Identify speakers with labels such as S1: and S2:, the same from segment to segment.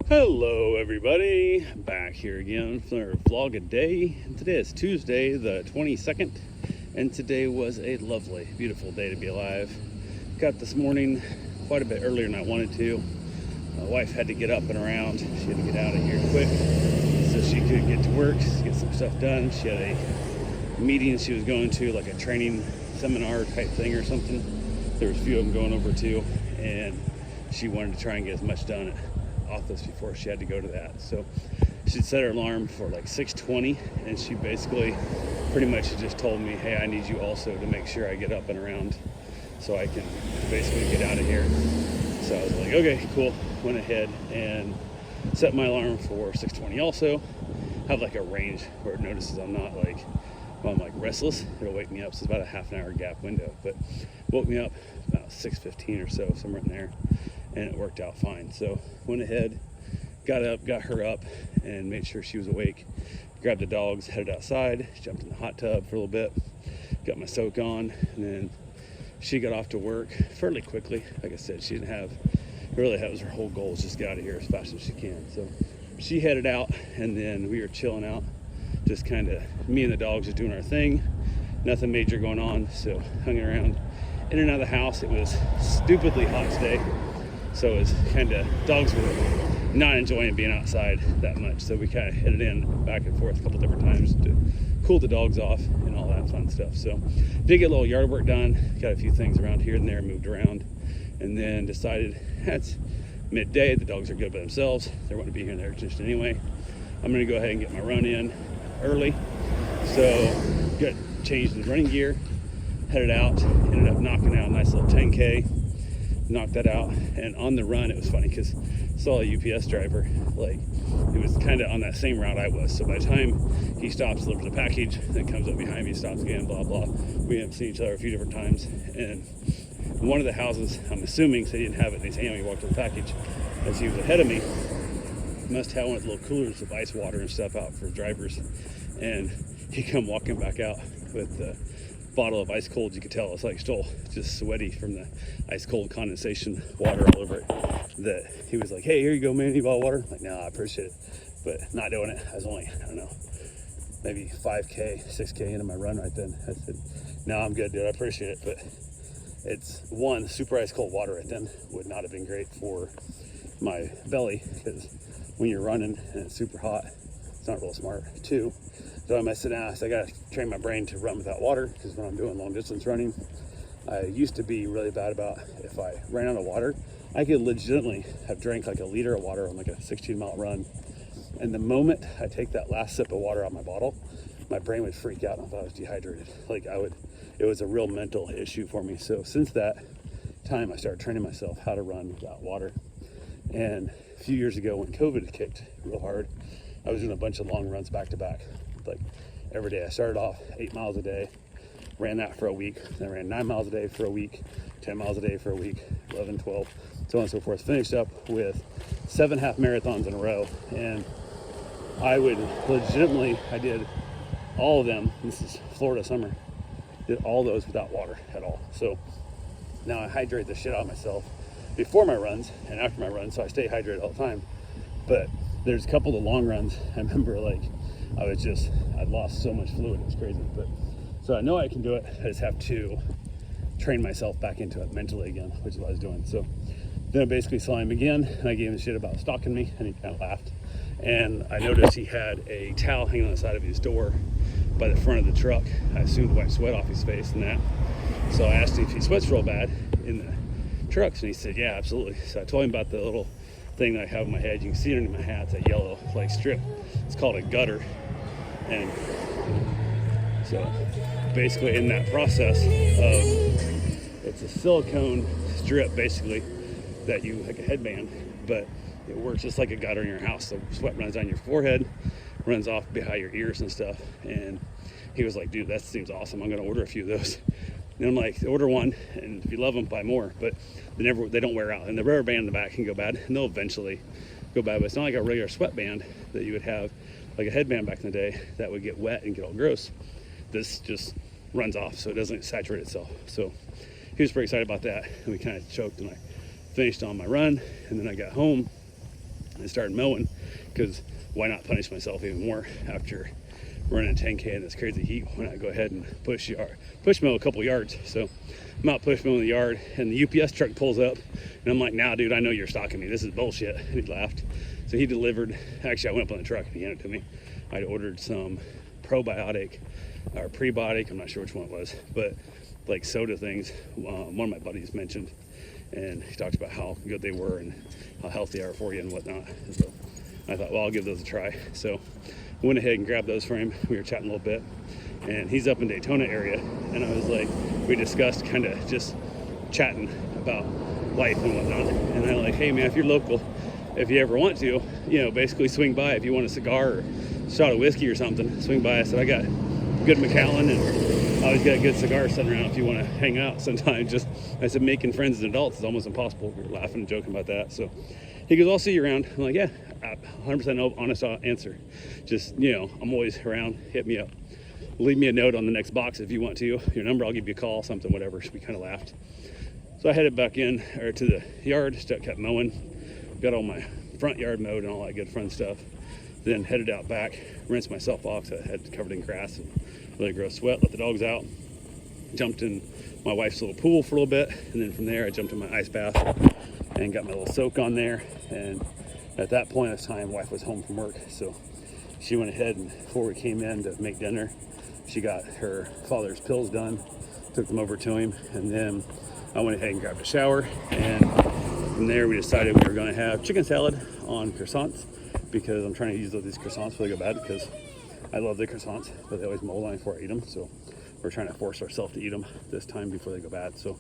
S1: Hello everybody, back here again for vlog a day. Today is Tuesday the 22nd, and today was a lovely, beautiful day to be alive. Got this morning quite a bit earlier than I wanted to. My wife had to get up and around. She had to get out of here quick so she could get to work, get some stuff done. She had a meeting she was going to, like a training seminar type thing or something. There was a few of them going over to, and she wanted to try and get as much done office before she had to go to that. So she set her alarm for like 6:20, and she basically pretty much just told me, hey, I need you also to make sure I get up and around so I can basically get out of here. So I was like, okay, cool. Went ahead and set my alarm for 6:20 also. Have like a range where it notices I'm not like, well, I'm like restless. It'll wake me up. So it's about a half an hour gap window, but woke me up about 6:15 or so, somewhere in there. And it worked out fine. So went ahead, got up, got her up, and made sure she was awake. Grabbed the dogs, headed outside, jumped in the hot tub for a little bit, got my soak on, and then she got off to work fairly quickly. Like I said, she didn't have, really that was her whole goal, is just get out of here as fast as she can. So she headed out, and then we were chilling out, just kind of me and the dogs just doing our thing. Nothing major going on, so hanging around in and out of the house. It was stupidly hot today. So it was kind of, dogs were not enjoying being outside that much. So we kind of headed in back and forth a couple different times to cool the dogs off and all that fun stuff. So did get a little yard work done, got a few things around here and there, moved around, and then decided it's midday, the dogs are good by themselves. They want to be here in the air conditioning anyway. I'm going to go ahead and get my run in early. So got changed in running gear, headed out, ended up knocking out a nice little 10K. Knocked that out, and on the run it was funny because I saw a UPS driver, like he was kind of on that same route I was. So by the time he stops, delivers a package, then comes up behind me, stops again, blah blah. We haven't seen each other a few different times, and one of the houses, I'm assuming, so he didn't have it, and he walked with the package. As he was ahead of me, must have one of the little coolers of ice water and stuff out for drivers, and he come walking back out with the bottle of ice cold. You could tell it's like still just sweaty from the ice cold condensation water all over it. That he was like, hey, here you go, man, you bottle water? I'm like, no, I appreciate it, but not doing it. I was only, I don't know, maybe 5K, 6K into my run right then. I said, no, I'm good, dude, I appreciate it, but it's one, super ice cold water right then would not have been great for my belly, because when you're running and it's super hot, it's not real smart. Two, so I sit down, so I gotta train my brain to run without water, because when I'm doing long distance running, I used to be really bad about if I ran out of water, I could legitimately have drank like a liter of water on like a 16-mile run. And the moment I take that last sip of water out of my bottle, my brain would freak out and I thought I was dehydrated. Like it was a real mental issue for me. So since that time, I started training myself how to run without water. And a few years ago when COVID kicked real hard, I was doing a bunch of long runs back to back. Like every day. I started off 8 miles a day, ran that for a week, then ran 9 miles a day for a week, 10 miles a day for a week, 11, 12, so on and so forth. Finished up with 7 half marathons in a row, and I did all of them. This is Florida summer, did all those without water at all. So now I hydrate the shit out of myself before my runs and after my runs, so I stay hydrated all the time. But there's a couple of long runs, I remember like I'd lost so much fluid, it was crazy. But so I know I can do it, I just have to train myself back into it mentally again, which is what I was doing. So then I basically saw him again, and I gave him shit about stalking me, and he kind of laughed. And I noticed he had a towel hanging on the side of his door by the front of the truck. I assumed to wipe sweat off his face and that. So I asked him if he sweats real bad in the trucks, and he said, yeah, absolutely. So I told him about the little thing that I have on my head. You can see it under my hat, it's a yellow like strip. It's called a gutter. And so basically in that process of, it's a silicone strip basically that you, like a headband, but it works just like a gutter in your house. So sweat runs down your forehead, runs off behind your ears and stuff. And he was like, dude, that seems awesome, I'm gonna order a few of those. And I'm like, order one, and if you love them, buy more. But they don't wear out, and the rubber band in the back can go bad, and they'll eventually go bad. But it's not like a regular sweatband that you would have, like a headband back in the day, that would get wet and get all gross. This just runs off, so it doesn't saturate itself. So he was pretty excited about that, and we kind of choked, and I finished on my run. And then I got home, I started mowing because why not punish myself even more after running a 10K in this crazy heat? Why not go ahead and push mow a couple yards? So I'm out push mowing the yard, and the UPS truck pulls up, and I'm like, "Nah, dude, I know you're stalking me. This is bullshit." And he laughed. So he delivered. Actually, I went up on the truck and he handed it to me. I'd ordered some probiotic or prebiotic. I'm not sure which one it was, but like soda things. One of my buddies mentioned, and he talked about how good they were and how healthy they are for you and whatnot. So I thought, well, I'll give those a try. So I went ahead and grabbed those for him. We were chatting a little bit, and he's up in Daytona area, and I was like, we discussed kind of just chatting about life and whatnot. And I'm like, hey man, if you're local, if you ever want to, you know, basically swing by if you want a cigar or a shot of whiskey or something, swing by. I said, I got good Macallan, and I always got a good cigar sitting around if you want to hang out sometime. Just, I said, making friends as adults is almost impossible. We were laughing and joking about that. So he goes, I'll see you around. I'm like, yeah, 100% honest answer. Just, you know, I'm always around. Hit me up. Leave me a note on the next box if you want to. Your number, I'll give you a call, something, whatever. So we kind of laughed. So I headed back in, or to the yard, kept mowing. Got all my front yard mowed and all that good fun stuff. Then headed out back, rinsed myself off, so I had covered in grass and really gross sweat, let the dogs out. Jumped in my wife's little pool for a little bit, and then from there I jumped in my ice bath and got my little soak on there. And at that point of time, wife was home from work, so she went ahead, and before we came in to make dinner, she got her father's pills done, took them over to him, and then I went ahead and grabbed a shower. And from there we decided we were going to have chicken salad on croissants, because I'm trying to use these croissants before they go bad, because I love the croissants, but they always mold on me before I eat them. So we're trying to force ourselves to eat them this time before they go bad. So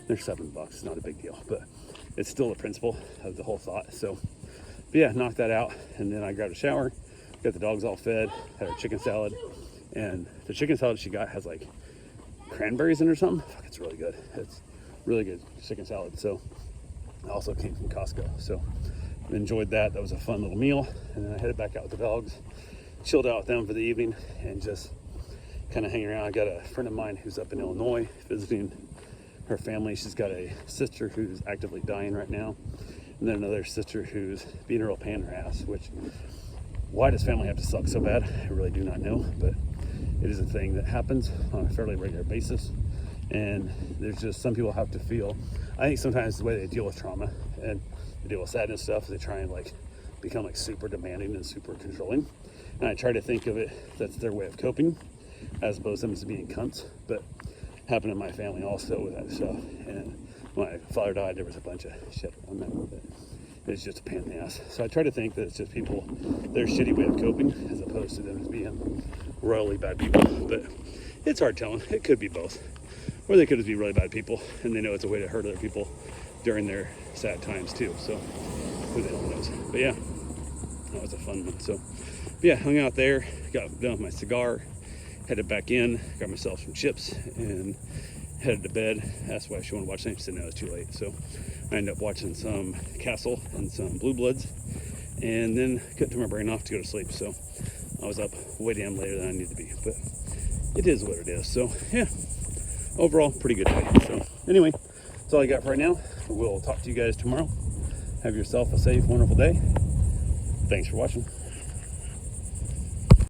S1: they're $7, it's not a big deal, but it's still the principle of the whole thought. So, but yeah, knocked that out, and then I grabbed a shower, got the dogs all fed, had our chicken salad, and the chicken salad she got has like cranberries in it or something. Fuck, it's really good. It's really good chicken salad. So it also came from Costco. So enjoyed that. That was a fun little meal. And then I headed back out with the dogs, chilled out with them for the evening, and just kind of hanging around. I got a friend of mine who's up in Illinois visiting her family. She's got a sister who's actively dying right now, and then another sister who's being a real pain in her ass, which, why does family have to suck so bad? I really do not know, but it is a thing that happens on a fairly regular basis. And there's just, some people have to feel, I think sometimes the way they deal with trauma and they deal with sadness stuff, they try and like become like super demanding and super controlling. And I try to think of it, that's their way of coping, as opposed to them just being cunts. But happened in my family also with that stuff. And when my father died, there was a bunch of shit on that with it. It's just a pain in the ass. So I try to think that it's just people, their shitty way of coping, as opposed to them as being royally bad people. But it's hard telling. It could be both. Or they could just be really bad people, and they know it's a way to hurt other people during their sad times too. So who the hell knows? But yeah, that was a fun one. So yeah, hung out there, got done with my cigar, headed back in, got myself some chips, and headed to bed. Asked why she wanted to watch something. She said no, it's too late. So I ended up watching some Castle and some Blue Bloods, and then couldn't turn my brain off to go to sleep. So I was up way damn later than I needed to be, but it is what it is. So yeah, overall pretty good day. So anyway, that's all I got for right now. We'll talk to you guys tomorrow. Have yourself a safe, wonderful day. Thanks for watching.